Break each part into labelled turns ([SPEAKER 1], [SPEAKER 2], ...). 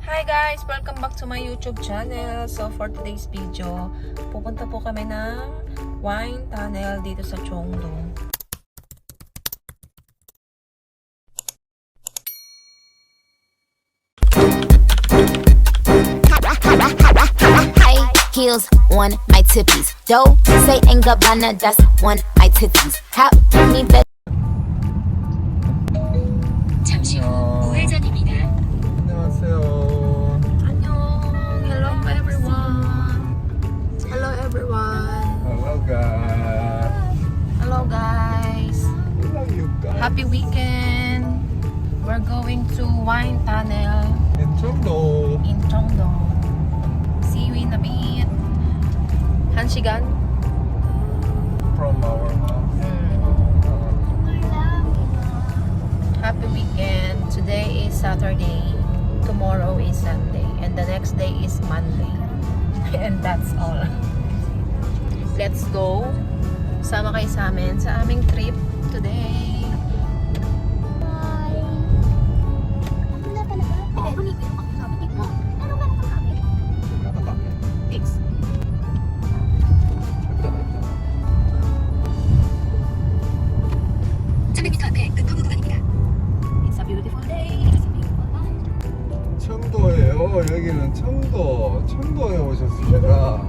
[SPEAKER 1] Hi guys! Welcome back to my YouTube channel. So for today's video, pupunta po kami ng wine tunnel dito sa Cheongdo.
[SPEAKER 2] High heels on my tippies. Dough say ain't Gabbana, that's on my titties. How me better.
[SPEAKER 3] 잠시 후 우회전입니다.
[SPEAKER 4] 안녕하세요.
[SPEAKER 1] 안녕! Hello everyone! Hello everyone!
[SPEAKER 4] Hello guys.
[SPEAKER 1] Hello guys!
[SPEAKER 4] Hello you guys.
[SPEAKER 1] Happy weekend! We're going to wine tunnel
[SPEAKER 4] In Cheongdo.
[SPEAKER 1] in Cheongdo. See you in a bit. 한시간?
[SPEAKER 4] From our house.
[SPEAKER 1] Happy weekend. Today is Saturday. Tomorrow is Sunday. And the next day is Monday. And that's all. Let's go. Sama kayo sa amin sa aming trip today. It's a beautiful day.
[SPEAKER 4] 청도예요. 여기는 청도. 청도에 오셨습니다.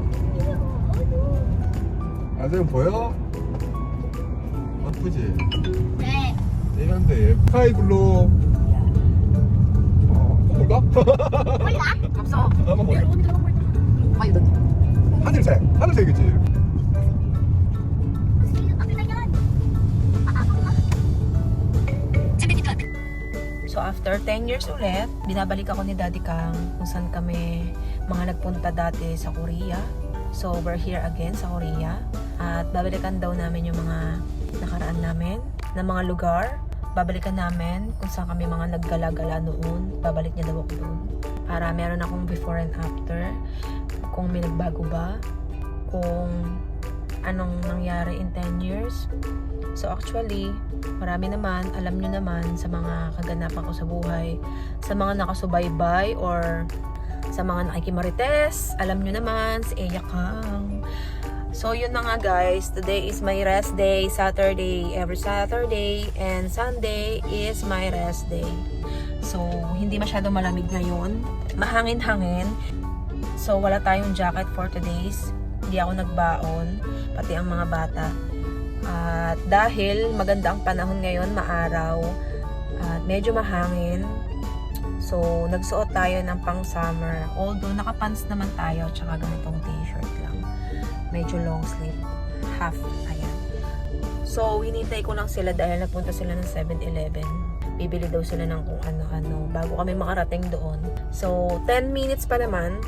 [SPEAKER 4] 아들 보여? 예쁘지?
[SPEAKER 2] 네.
[SPEAKER 4] 이런데 스카이블루. 볼까?
[SPEAKER 1] 없어.
[SPEAKER 4] 한번 보자.
[SPEAKER 1] Ayun.
[SPEAKER 4] 하늘색. 하늘색이지.
[SPEAKER 1] So after 10 years ulit, binabalik ako ni Daddy Kang kung saan kami mga nagpunta dati sa Korea. So we're here again sa Korea. At babalikan daw namin yung mga nakaraan namin na mga lugar. Babalikan namin kung saan kami mga naggala-gala noon. Babalik niya daw ako doon. Para meron akong before and after. Kung may nagbago ba. Kung anong nangyari in 10 years. So actually, marami naman, alam nyo naman sa mga kaganapan ko sa buhay, sa mga nakasubaybay or sa mga nakikimarites, alam nyo naman, si Eya Kang. So yun na nga guys, today is my rest day, Saturday, every Saturday, and Sunday is my rest day. So hindi masyado malamig ngayon, mahangin-hangin, so wala tayong jacket for today's, hindi ako nagbaon, pati ang mga bata. At dahil maganda ang panahon ngayon, maaraw, at medyo mahangin, so nagsuot tayo ng pang summer. Although nakapants naman tayo, tsaka ganitong t-shirt lang. Medyo long sleeve, half, ayan. So hinintay ko lang sila dahil napunta sila ng 7-Eleven. Bibili daw sila ng kung ano-ano bago kami makarating doon. So 10 minutes pa naman,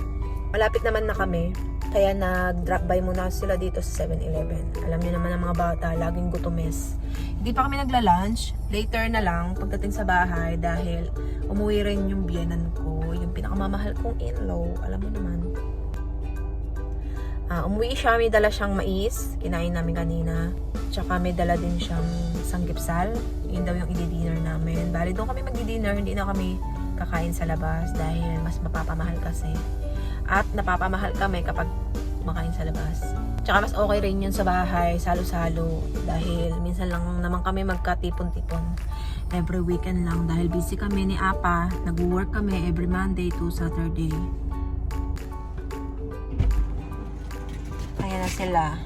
[SPEAKER 1] malapit naman na kami. Kaya nag-drop by muna sila dito sa 7-Eleven. Alam niyo naman ang mga bata, laging gutomes. Hindi pa kami nagla-lunch. Later na lang, pagdating sa bahay, dahil umuwi rin yung biyenan ko, yung pinakamamahal kong in-law. Alam mo naman. Umuwi siya, may dala siyang mais. Kinain namin kanina. Tsaka may dala din siyang sanggipsal. Yun daw yung i-dinner namin. Bali, doon kami mag-dinner. Hindi na kami kakain sa labas dahil mas mapapamahal kasi. At napapamahal kami kapag kumakain sa labas. Tsaka mas okay rin yun sa bahay, salo-salo. Dahil minsan lang naman kami magkatipon-tipon. Every weekend lang. Dahil busy kami ni Apa. Nag-work kami every Monday to Saturday. Ayan na sila.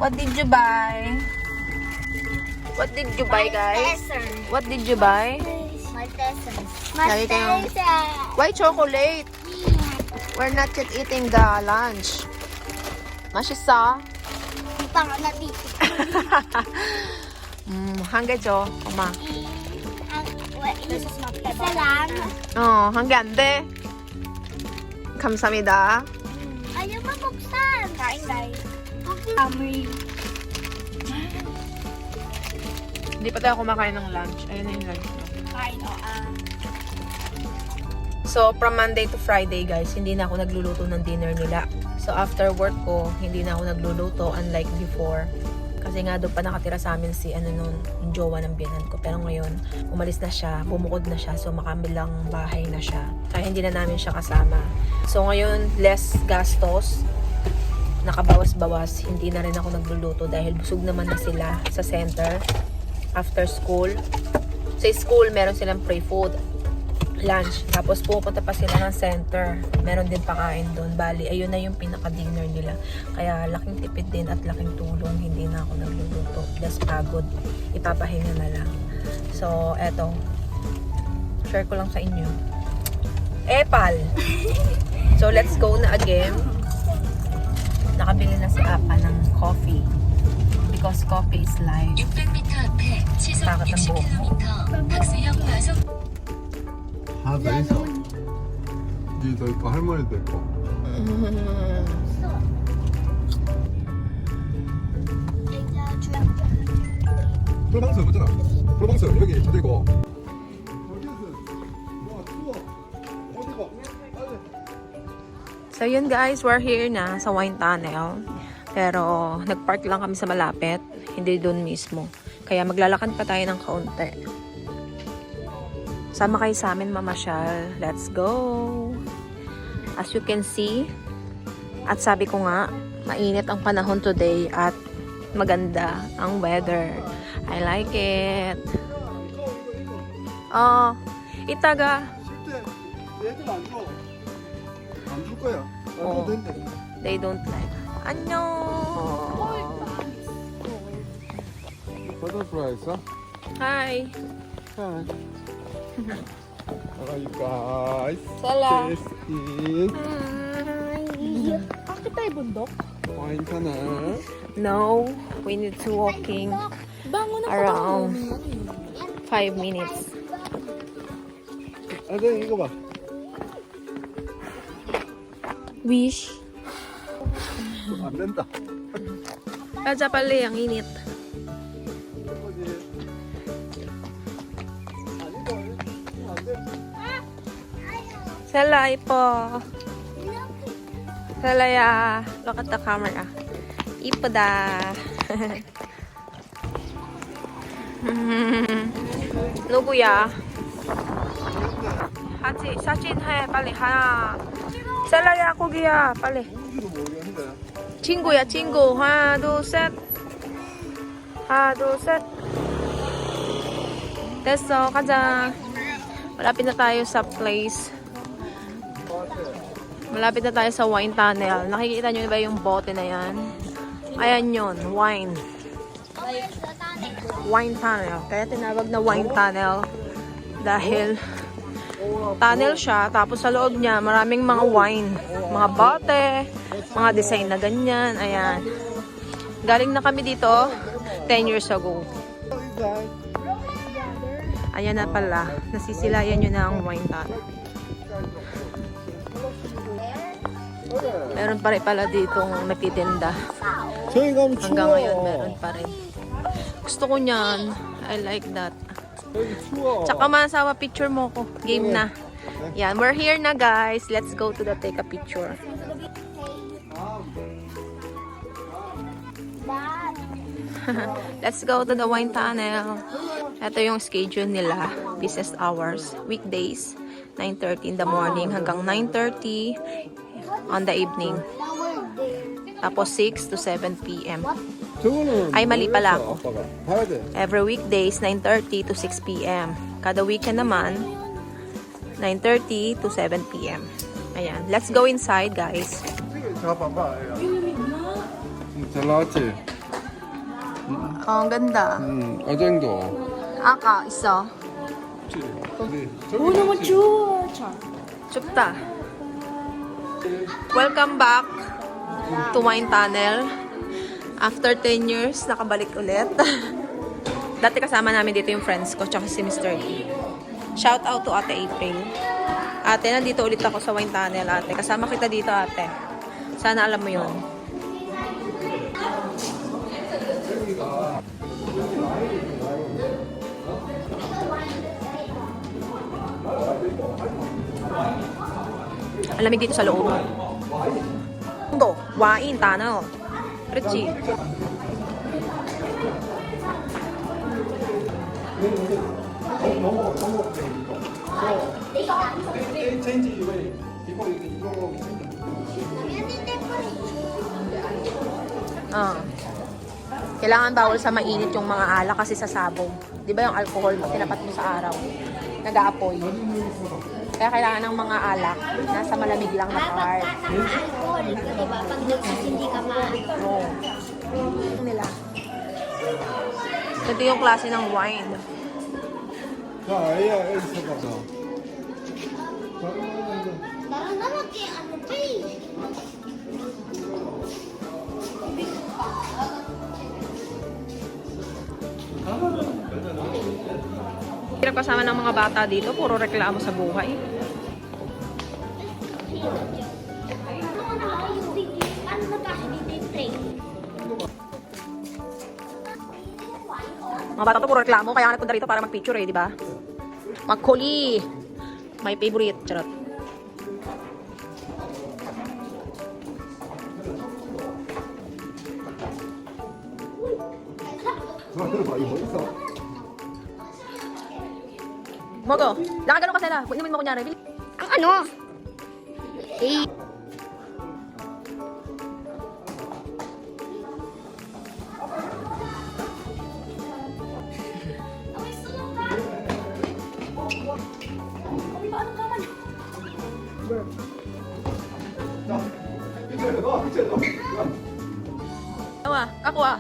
[SPEAKER 1] What did you buy? What did you buy, guys? What did you buy? Lagi kayong... Why chocolate? We're not yet eating the lunch. 맛있어? 한 개죠, 엄마.
[SPEAKER 2] isa lang.
[SPEAKER 1] 한 개 안 돼? 감사합니다.
[SPEAKER 2] Ayaw mabuksan. Kain, guys. Amoy.
[SPEAKER 1] Hindi pa tayo kumakain ng lunch. Ayun na yung lunch.
[SPEAKER 2] Kain,
[SPEAKER 1] So, from Monday to Friday, guys, hindi na ako nagluluto ng dinner nila. So, after work ko, hindi na ako nagluluto unlike before. Kasi nga doon pa nakatira sa amin si yung jowa ng biyanan ko. Pero ngayon, umalis na siya, bumukod na siya. So makabilang bahay na siya. Kaya hindi na namin siya kasama. So ngayon, less gastos. Nakabawas-bawas. Hindi na rin ako nagluluto dahil busog naman na sila sa center. After school. Sa school, meron silang free food. Lunch. Tapos pupunta pa sila ng center. Meron din pakain doon. Bali, ayun na yung pinaka-dinner nila. Kaya laking tipid din at laking tulong. Hindi na ako nagluluto. Less pagod. Ipapahinga na lang. So, eto. Share ko lang sa inyo. Epal! So, let's go na again. Nakabili na si Apa ng coffee. Because coffee is life.
[SPEAKER 3] 600m 앞에 시속
[SPEAKER 1] Bakit ang buhok mo?
[SPEAKER 3] 60km 박스형 과속
[SPEAKER 4] 하나 더 있어. 니도 있고 할머니도 있고. 풀방수 맞잖아. 풀방수 여기 저리고.
[SPEAKER 1] So yun guys, we're here na sa wine tunnel. Pero nagpark lang kami sa malapit, hindi doon mismo. Kaya maglalakad pa tayo ng kaunti. Sama kayo sa amin mamasyal. Let's go! As you can see, at sabi ko nga, mainit ang panahon today at maganda ang weather. I like it. Oh, Itaga.
[SPEAKER 4] 얘들 안 줘. 안 줄 거야.
[SPEAKER 1] 어.
[SPEAKER 4] 안 된대.
[SPEAKER 1] They don't like. 안녕.
[SPEAKER 4] 버터프라이 있어?
[SPEAKER 1] Hi.
[SPEAKER 4] Hi. Hi guys.
[SPEAKER 1] Sala.
[SPEAKER 4] Tasty.
[SPEAKER 5] Bakit tayo bundok?
[SPEAKER 4] Wine ka na.
[SPEAKER 1] No, we need to walking
[SPEAKER 5] Bango na
[SPEAKER 1] around 5 minutes.
[SPEAKER 4] 아, 네, 이거 봐.
[SPEAKER 1] Wish.
[SPEAKER 4] 안 된다.
[SPEAKER 1] Kaja pala ang init. Salay po. Salaya. Look at the camera. 이쁘다. 누구야? 하지 사진 해 빨리 하나. 셀라야 고기야 빨리.
[SPEAKER 4] 뭔지도 모르겠는데.
[SPEAKER 1] 친구야 친구. 하나 둘 셋. 하나 둘 셋. 됐어 가자. Malapit na tayo sa place. Malapit na tayo sa wine tunnel. Nakikita nyo ba yung bote na yan? Ayan yun, wine. Wine tunnel. Kaya tinawag na wine tunnel. Dahil tunnel siya, tapos sa loob niya maraming mga wine. Mga bote, mga design na ganyan. Ayan. Galing na kami dito 10 years ago. Ayan na pala. Nasisilayan nyo na ang wine tunnel. Meron pa rin pala ditong nagtitinda.
[SPEAKER 4] 저희 가면 추워.
[SPEAKER 1] Hanggang ngayon meron pa rin. Gusto ko niyan. I like that.
[SPEAKER 4] 여기 추워.
[SPEAKER 1] Tsaka masawa picture mo ko. Game na. Yan, we're here na guys. Let's go to the take a picture. Let's go to the wine tunnel. Ito yung schedule nila. Business hours. Weekdays, 9:30 in the morning hanggang 9:30 on the evening. Tapos 6 to 7 p.m.
[SPEAKER 4] 저거는
[SPEAKER 1] Ay, mali pala
[SPEAKER 4] 모르겠어,
[SPEAKER 1] ako.
[SPEAKER 4] 아빠가. 봐야 돼.
[SPEAKER 1] Every weekdays, 9:30 to 6 p.m. Kada weekend naman, 9:30 to 7 p.m. Ayan. Let's go inside, guys.
[SPEAKER 4] 잡아봐. 잘 나왔지?
[SPEAKER 1] Ang ganda.
[SPEAKER 4] 어정도.
[SPEAKER 1] Aka, isa.
[SPEAKER 5] Oo naman, sure.
[SPEAKER 1] Chupta. Welcome back to Wine Tunnel. After 10 years, nakabalik ulit. Dati kasama namin dito yung friends ko, tsaka si Mr. D. Shout out to Ate April. Ate, nandito ulit ako sa Wine Tunnel, ate. Kasama kita dito, ate. Sana alam mo yun. Alamig dito sa loob. Wine Tunnel. 그렇지. Ah. Kailangan bawal sa mainit yung mga alak kasi sasabog. Di ba yung alcohol mo, tinapat mo sa araw, nag-aapoy. Kaya kailangan ng mga alak nasa malamig lang na part.
[SPEAKER 5] Alcohol. Diba? Pag nagsisindi ka ma.
[SPEAKER 1] Oo. Nila. Ito yung klase ng wine.
[SPEAKER 4] 자, 애야, 애 있어봐.
[SPEAKER 5] Parang naman kay ano pa eh.
[SPEAKER 1] Hirap kasama ng mga bata dito, puro reklamo sa buhay.
[SPEAKER 5] Ano na kasi dito yung train?
[SPEAKER 1] Mga bata to puro reklamo, kaya nga nagpunta rito para mag-picture eh, di ba? Magkuli! My favorite. Charot.
[SPEAKER 4] 들어봐, 이거 있어.
[SPEAKER 1] Mogo, nakagano ka sila. Inumin mo kunyari.
[SPEAKER 5] Ang ano? Eh.
[SPEAKER 1] Tawa, ako ah.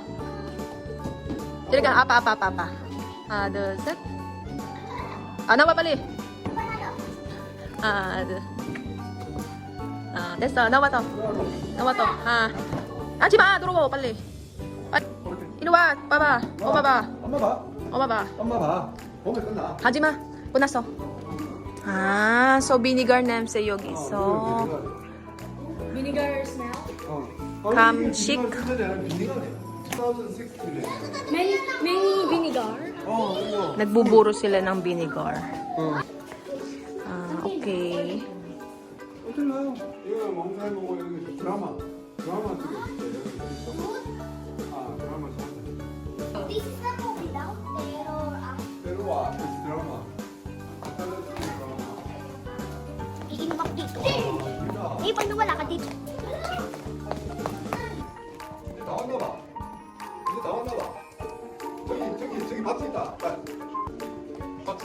[SPEAKER 1] Dili ka, apa. Dos, set. Nawa pali. 됐어. 나와 또. 하지 마. 들어오고 빨리. 이리 와. 봐봐. 엄마 봐.
[SPEAKER 4] 엄마 봐.
[SPEAKER 1] 엄마 봐.
[SPEAKER 4] 엄마 봐. 보면 끝나.
[SPEAKER 1] 하지 마. 끝났어. so vinegar 냄새 여기 있어.
[SPEAKER 5] Vinegar smell?
[SPEAKER 1] 감식.
[SPEAKER 5] May vinegar?
[SPEAKER 4] 이거.
[SPEAKER 1] Nagbuburo sila ng vinegar. Okay.
[SPEAKER 4] 어떨까요? 이거 멍살 보고 여기 드라마 찍어 있어. 드라마 잘.
[SPEAKER 5] This is the movie daw, pero
[SPEAKER 4] pero 와, 드라마.
[SPEAKER 5] iinom ako dito. Eh, pag nawala ka dito.
[SPEAKER 4] 이제 나왔나 봐. 저기 밭이 있다. 밭이.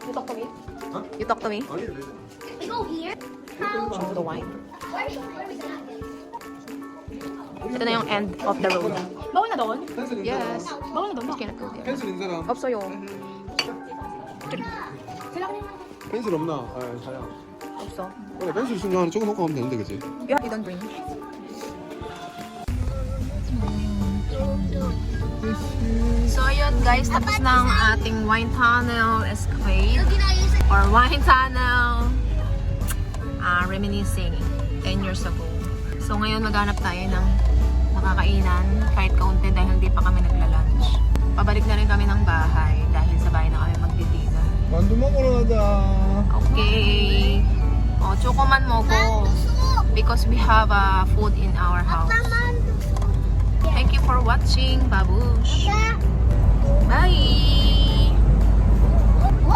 [SPEAKER 1] You talk to me?
[SPEAKER 4] Huh?
[SPEAKER 1] You talk to me?
[SPEAKER 4] 아니 왜?
[SPEAKER 5] We go here. How?
[SPEAKER 1] Show me the wine.
[SPEAKER 5] Where is it?
[SPEAKER 1] Ito na yung end of the road. Bawal na doon?
[SPEAKER 4] 펜슬 있는
[SPEAKER 1] Yes.
[SPEAKER 4] 사람?
[SPEAKER 1] Bawal na doon. Mas kinatog yan.
[SPEAKER 4] 펜슬 있는 사람?
[SPEAKER 1] 없어요.
[SPEAKER 4] 펜슬 없나? 아, 자야.
[SPEAKER 1] 없어.
[SPEAKER 4] 그래, 펜슬 있으면 하나 조금 놓고 가면 되는데, 그치?
[SPEAKER 1] You don't bring. So yun guys, tapos na ang ating wine tunnel escapade or wine tunnel reminiscing 10 years ago. So ngayon maghanap tayo ng makakainan kahit kaunti dahil hindi pa kami nagla-lunch. Pabalik na rin kami ng bahay dahil sa bahay na kami magdidina.
[SPEAKER 4] 만두 먹으러 가자.
[SPEAKER 1] Okay. Oh, chokoman mo ko. Because we have food in our house. Thank you for watching, babush. Bye.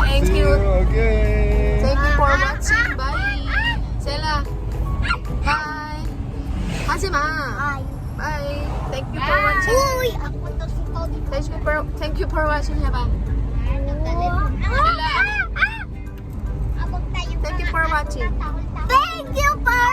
[SPEAKER 1] Thank you.
[SPEAKER 4] again.
[SPEAKER 1] Thank you for watching. Bye. Sela. Bye. Hajima. Bye. Thank you for watching.
[SPEAKER 5] Uy! Ako to si Tony.
[SPEAKER 1] Thank you for watching, Haba.
[SPEAKER 5] Abog tayo.
[SPEAKER 1] Thank you for watching.
[SPEAKER 5] Thank you for